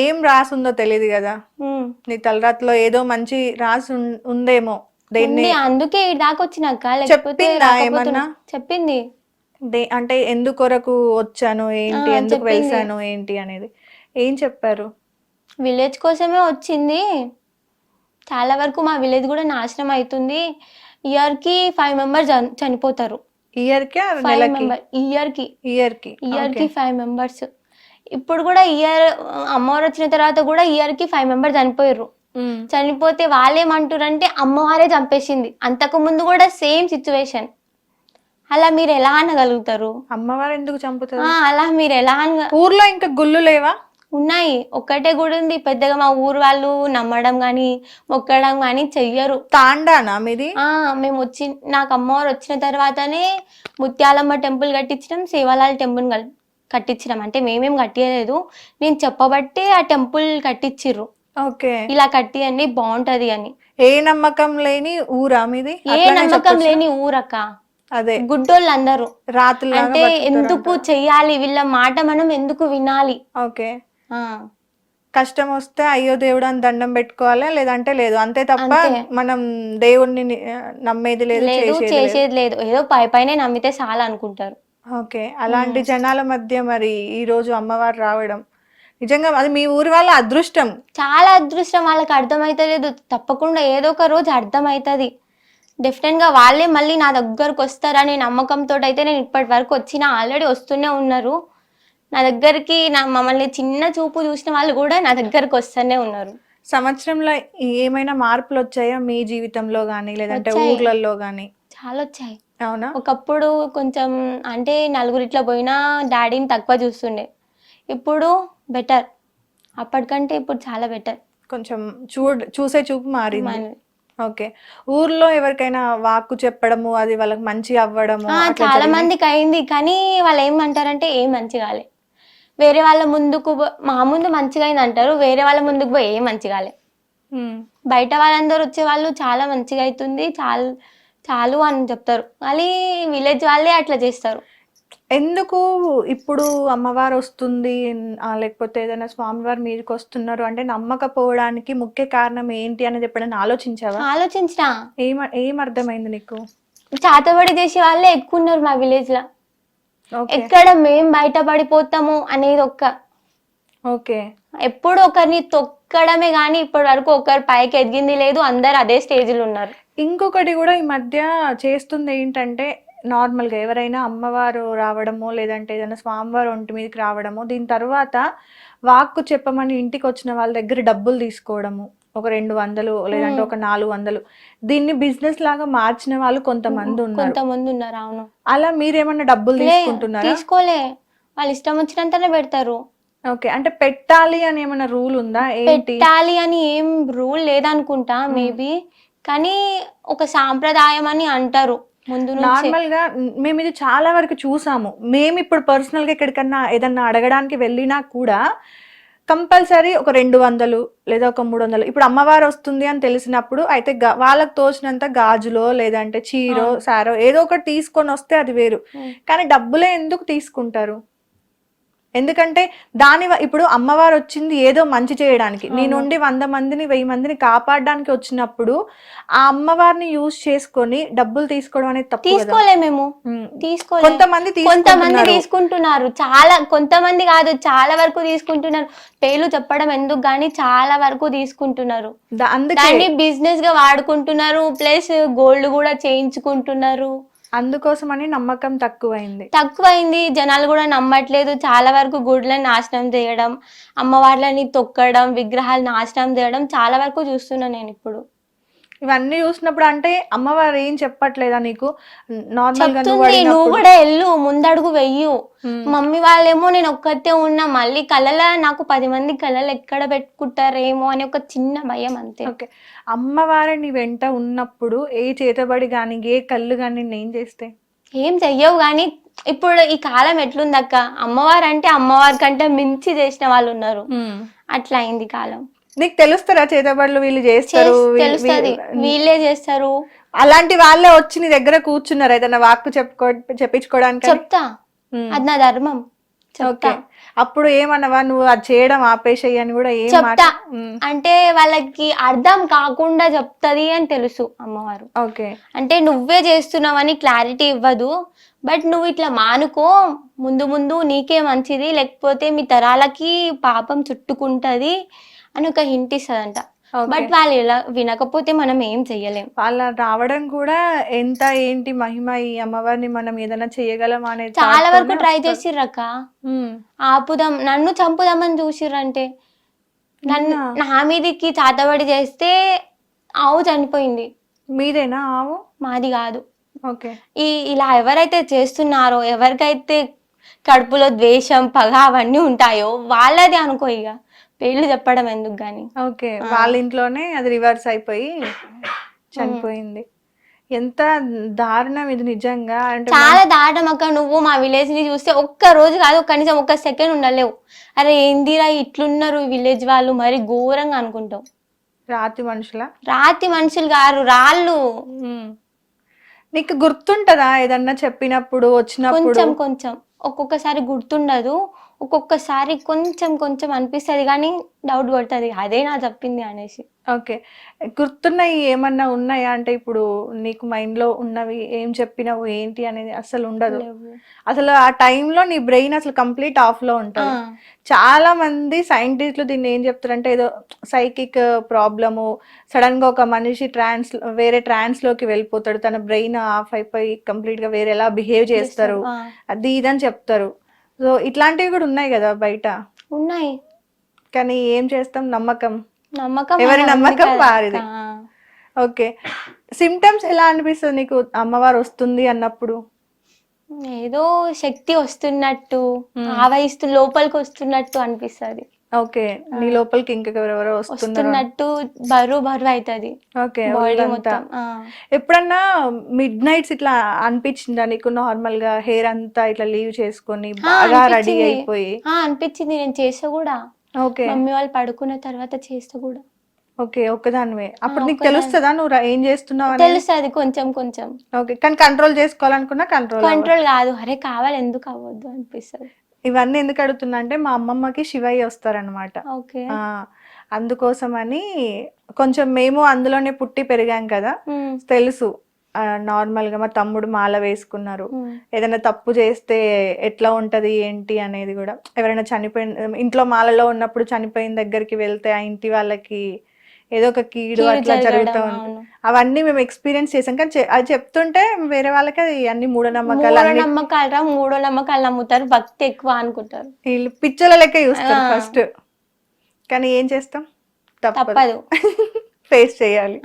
ఏం రాసుందో తెలియదు కదా, నీ తలరాతలో ఏదో మంచి రాసి ఉందేమో. దేన్ని అందుకే దాకా వచ్చినాక చెప్పిందా ఏమన్నా? చెప్పింది. అంటే ఎందుకొరకు వచ్చాను ఏంటి, ఎందుకు వెళ్సాను ఏంటి అనేది ఏం చెప్పారు? విలేజ్ కోసమే వచ్చింది. చాలా వరకు మా విలేజ్ కూడా నాశనం అవుతుంది. ఇయర్ కి 5 మెంబర్స్ చనిపోతారు. ఇయర్ కి ఇయర్ కి 5 మెంబర్స్. ఇప్పుడు కూడా ఇయర్ అమ్మవారు వచ్చిన తర్వాత కూడా ఇయర్ కి 5 మెంబర్స్ చనిపోయారు. చనిపోతే వాళ్ళేమంటారంటే అమ్మవారే చంపేసింది. అంతకు ముందు కూడా సేమ్ సిచ్యువేషన్. అలా మీరు ఎలా అనగలుగుతారు? అమ్మవారు ఎందుకు చంపుతారు? అలా మీరు ఎలా ఊర్లో ఇంకా గుళ్ళు లేవా? ఉన్నాయి, ఒక్కటే గుడి ఉంది పెద్దగా. మా ఊరు వాళ్ళు నమ్మడం గాని మొక్కడం గాని చెయ్యరు. తాండానా మీది? మేము నాకు అమ్మవారు వచ్చిన తర్వాతనే ముత్యాలమ్మ టెంపుల్ కట్టించడం, సేవాలాల్ టెంపుల్ కట్టించడం. అంటే మేమేం కట్టియలేదు, నేను చెప్పబట్టి ఆ టెంపుల్ కట్టించిర్రు. ఓకే, ఇలా కట్టియండి బాగుంటది అని. ఏ నమ్మకం లేని ఊరా మీది? ఏ నమ్మకం లేని ఊరక్క. అదే గుడ్డోళ్ళు అందరూ రాత్రులు అంటే ఎందుకు చెయ్యాలి, వీళ్ళ మాట మనం ఎందుకు వినాలి? ఓకే, కష్టం వస్తే అయ్యో దేవుడు అని దండం పెట్టుకోవాలి, లేదంటే లేదు, అంతే తప్ప మనం దేవుణ్ణి నమ్మేది లేదు, చేసేది లేదు. ఏదో పైనే నమ్మితే చాలా అనుకుంటారు. ఓకే, అలాంటి జనాల మధ్య మరి ఈ రోజు అమ్మవారు రావడం నిజంగా అది మీ ఊరి వాళ్ళ అదృష్టం. చాలా అదృష్టం. వాళ్ళకి అర్థమైతలేదు, తప్పకుండా ఏదో ఒక రోజు అర్థమవుతుంది. డెఫినెట్ గా వాళ్ళే మళ్ళీ నా దగ్గరకు వస్తారనే నమ్మకంతో అయితే నేను ఇప్పటి వరకు వచ్చిన, ఆల్రెడీ వస్తూనే ఉన్నారు నా దగ్గరికి. మమ్మల్ని చిన్న చూపు చూసిన వాళ్ళు కూడా నా దగ్గరకు వస్తూనే ఉన్నారు. సంవత్సరంలో ఏమైనా మార్పులు వచ్చాయా మీ జీవితంలో గానీ, లేదంటే ఊర్లలో గానీ? చాలా వచ్చాయి. అవునా? ఒకప్పుడు కొంచెం అంటే నలుగురిట్లా పోయినా డాడీని తక్కువ చూస్తుండే, ఇప్పుడు బెటర్. అప్పటికంటే ఇప్పుడు చాలా బెటర్. కొంచెం చూసే చూపు మారింది. ఓకే, ఊర్లో ఎవరికైనా వాక్కు చెప్పడము అది వాళ్ళకి మంచి అవ్వడము చాలా మందికి అయింది. కానీ వాళ్ళు ఏమంటారంటే ఏం మంచి కాలే, వేరే వాళ్ళ ముందుకు మా ముందు మంచిగా అయింది అంటారు, వేరే వాళ్ళ ముందుకు పోయి ఏం మంచి కాలే. బయట వాళ్ళందరూ వచ్చే వాళ్ళు చాలా మంచిగా అవుతుంది చాలు అని చెప్తారు, కానీ విలేజ్ వాళ్ళే అట్లా చేస్తారు. ఎందుకు ఇప్పుడు అమ్మవారు వస్తుంది లేకపోతే ఏదైనా స్వామివారు మీదకి వస్తున్నారు అంటే నమ్మకపోవడానికి ముఖ్య కారణం ఏంటి అనేది ఎప్పుడైనా ఆలోచించావా? ఆలోచించినా. ఏం అర్థమైంది నీకు? చాతబడి చేసే వాళ్ళే ఎక్కువ ఉన్నారు మా విలేజ్ లో. ఎక్కడ మేం బయటపడిపోతాము అనేది ఓకే, ఎప్పుడు ఒకరిని తొక్కడమే గానీ ఇప్పటి వరకు ఒకరు పైకి ఎదిగింది లేదు, అందరు అదే స్టేజ్ లో ఉన్నారు. ఇంకొకటి కూడా ఈ మధ్య చేస్తుంది ఏంటంటే, నార్మల్గా ఎవరైనా అమ్మవారు రావడమో లేదంటే ఏదైనా స్వామివారు ఒంటి మీదకి రావడమో, దీని తర్వాత వాక్కు చెప్పమని ఇంటికి వచ్చిన వాళ్ళ దగ్గర డబ్బులు తీసుకోవడము, ఒక 200 లేదంటే ఒక 400, దీన్ని బిజినెస్ లాగా మార్చిన వాళ్ళు కొంతమంది ఉన్నారు. అవును. అలా మీరేమన్నా డబ్బులు తీసుకుంటున్నారా? తీసుకోలే, వాళ్ళు ఇష్టం వచ్చినంతనే పెడతారు. ఓకే, అంటే పెట్టాలి అని ఏమైనా రూల్ ఉందా? పెట్టాలి అని ఏం రూల్ లేదనుకుంటా మేబీ, కానీ ఒక సాంప్రదాయం అని అంటారు ముందు. నార్మల్ గా మేము ఇది చాలా వరకు చూసాము. మేము ఇప్పుడు పర్సనల్ గా ఎక్కడికన్నా ఏదన్నా అడగడానికి వెళ్ళినా కూడా కంపల్సరీ ఒక 200 లేదా ఒక 300. ఇప్పుడు అమ్మవారు వస్తుంది అని తెలిసినప్పుడు అయితే వాళ్ళకి తోచినంత గాజులో లేదంటే చీరో సారో ఏదో ఒకటి తీసుకొని వస్తే అది వేరు, కానీ డబ్బులే ఎందుకు తీసుకుంటారు? ఎందుకంటే ఇప్పుడు అమ్మవారు వచ్చింది ఏదో మంచి చేయడానికి, నీ నుండి 100 మందిని 1000 మందిని కాపాడడానికి వచ్చినప్పుడు ఆ అమ్మవారిని యూజ్ చేసుకొని డబ్బులు తీసుకోవడం అనేది తప్పు. తీసుకోలే, మేము తీసుకోలే. కొంతమంది తీసుకుంటున్నారు, చాలా కొంతమంది కాదు, చాలా వరకు తీసుకుంటున్నారు. పేర్లు చెప్పడం ఎందుకు గానీ చాలా వరకు తీసుకుంటున్నారు. దాన్ని బిజినెస్ గా వాడుకుంటున్నారు, ప్లస్ గోల్డ్ కూడా చేయించుకుంటున్నారు. అందుకోసమని నమ్మకం తక్కువైంది. జనాలు కూడా నమ్మట్లేదు. చాలా వరకు గుడ్లను నాశనం చేయడం, అమ్మవార్లని తొక్కడం, విగ్రహాలు నాశనం చేయడం చాలా వరకు చూస్తున్నా నేను ఇప్పుడు. ఇవన్నీ చూసినప్పుడు అంటే అమ్మవారు ఏం చెప్పట్లేదా నీకు? నార్మల్ గా నువ్వు కూడా వెళ్ళు, ముందడుగు వెయ్యు. మమ్మీ వాళ్ళేమో నేను ఒక్కతే ఉన్నా, మళ్ళీ కళ్ళలో నాకు 10 మంది కళ్ళలో ఎక్కడ పెట్టుకుంటారేమో అని ఒక చిన్న భయం అంతే. ఓకే, అమ్మవారి నీ వెంట ఉన్నప్పుడు ఏ చేతబడి గాని ఏ కళ్ళు గాని ఏం చేస్తే? ఏం చెయ్యవు. కానీ ఇప్పుడు ఈ కాలం ఎట్లుందక్క, అమ్మవారు అంటే అమ్మవారి కంటే మించి చేసిన వాళ్ళు ఉన్నారు. అట్లా అయింది కాలం. నీకు తెలుస్తారా చేతబడులు వీళ్ళు చేస్తారు? వీళ్ళే చేస్తారు. అలాంటి వాళ్ళే వచ్చి నీ దగ్గర కూర్చున్నారు ఏదైనా వాక్కు చెప్పించుకోవడానికి? చెప్తా, అది నా ధర్మం. చెప్తా. ఓకే. అప్పుడు ఏమన్నావా నువ్వు అది చేయడం ఆపేసేయి అని కూడా ఏం మాట? చెప్తా. అంటే వాళ్ళకి అర్థం కాకుండా చెప్తది అని తెలుసు అమ్మవారు. ఓకే. అంటే నువ్వే చేస్తున్నావని క్లారిటీ ఇవ్వదు, బట్ నువ్వు ఇట్లా మానుకో, ముందు ముందు నీకే మంచిది, లేకపోతే మీ తరాలకి పాపం చుట్టుకుంటది అని ఒక హింట్ ఇస్తదంట. బట్ వాళ్ళు ఇలా వినకపోతే మనం ఏం చెయ్యలేం. వాళ్ళ రావడం కూడా ఎంత ఏంటి మహిమ ఈ అమ్మవారిని మనం ఏదైనా చేయగలం అనేది చాలా వరకు ట్రై చేసిర్రక్క, ఆపుదాం నన్ను చంపుదామని చూసిర్రంటే, నన్ను నా మీదికి చాతబడి చేస్తే ఆవు చనిపోయింది. మీదేనా ఆవు? మాది కాదు. ఓకే. ఇలా ఎవరైతే చేస్తున్నారో, ఎవరికైతే కడుపులో ద్వేషం పగ అవన్నీ ఉంటాయో వాళ్ళది అనుకో, ఇక పేర్లు చెప్పడం ఎందుకు గాని. ఓకే. వాళ్ళ ఇంట్లోనే అది రివర్స్ అయిపోయి చనిపోయింది. ఎంత దారుణం ఇది నిజంగా. అంటే చాలా దారుణం అక్క. నువ్వు మా విలేజ్ ని చూస్తే ఒక్క రోజు కాదు, కనీసం ఒక్క సెకండ్ ఉండలేవు. అరే ఏందిరా ఇట్లున్నారు ఈ విలేజ్ వాళ్ళు, మరి ఘోరంగా అనుకుంటావు. రాతి మనుషుల? రాతి మనుషులు గారు, రాళ్ళు. నీకు గుర్తుంటదా ఏదన్నా చెప్పినప్పుడు వచ్చినప్పుడు? కొంచెం కొంచెం, ఒక్కొక్కసారి గుర్తుండదు, ఒక్కొక్కసారి కొంచెం కొంచెం అనిపిస్తుంది, కానీ డౌట్ పడుతుంది అదే నా చెప్పింది అనేసి. ఓకే. గుర్తున్నాయి ఏమన్నా ఉన్నాయా? అంటే ఇప్పుడు నీకు మైండ్ లో ఉన్నవి ఏం చెప్పినావు ఏంటి అనేది అసలు ఉండదు. అసలు ఆ టైంలో నీ బ్రెయిన్ అసలు కంప్లీట్ ఆఫ్ లో ఉంటుంది. చాలా మంది సైంటిస్టులు దీన్ని ఏం చెప్తారంటే ఏదో సైకిక్ ప్రాబ్లము, సడన్ గా ఒక మనిషి వేరే ట్రాన్స్ లోకి వెళ్ళిపోతాడు, తన బ్రెయిన్ ఆఫ్ అయిపోయి కంప్లీట్ గా వేరేలా బిహేవ్ చేస్తారు, అది ఇదని చెప్తారు. సో ఇట్లాంటివి కూడా ఉన్నాయి కదా బయట. ఉన్నాయి, కానీ ఏం చేస్తాం, నమ్మకం నమ్మకం ఎవరి నమ్మకం వారిది. ఓకే. సిమ్టమ్స్ ఎలా అనిపిస్తుంది నీకు అమ్మవారు వస్తుంది అన్నప్పుడు? ఏదో శక్తి వస్తున్నట్టు, ఆవహిస్తూ లోపలికి వస్తున్నట్టు అనిపిస్తుంది. ఓకే. నీ లోపలికి ఇంకెవరెవరో వస్తున్నట్టు, బరువు అవుతుంది. ఓకే. ఎప్పుడన్నా మిడ్ నైట్స్ ఇట్లా అనిపించిందా నీకు? నార్మల్ గా హెయిర్ అంతా ఇట్లా లీవ్ చేసుకొని బాగా రెడీ అయిపోయి అనిపించింది. నేను చేస్తా కూడా. ఓకే. మమ్మీ వాళ్ళు పడుకున్న తర్వాత చేస్తా కూడా. ఓకే. ఒక్కదానివే. అప్పుడు నీకు తెలుస్తుందా నువ్వు ఏం చేస్తున్నావు? తెలుస్తుంది కొంచెం కొంచెం. ఓకే. కానీ కంట్రోల్ చేసుకోవాలనుకున్నా కంట్రోల్ కాదు. అరే కావాలి, ఎందుకు అవ్వద్దు అనిపిస్తుంది. ఇవన్నీ ఎందుకు అడుగుతున్నా అంటే మా అమ్మమ్మకి శివయ్య వస్తారనమాట. ఓకే. అందుకోసమని కొంచెం మేము అందులోనే పుట్టి పెరిగాం కదా, తెలుసు. నార్మల్ గా మా తమ్ముడు మాల వేసుకున్నారు, ఏదైనా తప్పు చేస్తే ఎట్లా ఉంటది ఏంటి అనేది కూడా. ఎవరైనా చనిపోయిన ఇంట్లో మాలలో ఉన్నప్పుడు చనిపోయిన దగ్గరికి వెళ్తే ఆ ఇంటి వాళ్ళకి ఏదో ఒక కీడు అట్లా జరుగుతూ ఉంటుంది. అవన్నీ మేము ఎక్స్పీరియన్స్ చేసాం. కానీ అది చెప్తుంటే వేరే వాళ్ళకి అది అన్ని మూఢనమ్మకాలు మూఢనమ్మకాలు నమ్ముతారు, భక్తి ఎక్కువ అనుకుంటారు. వీళ్ళు పిచ్చల లెక్క చూస్తారు ఫస్ట్. కానీ ఏం చేస్తాం, తప్పదు, ఫేస్ చేయాలి.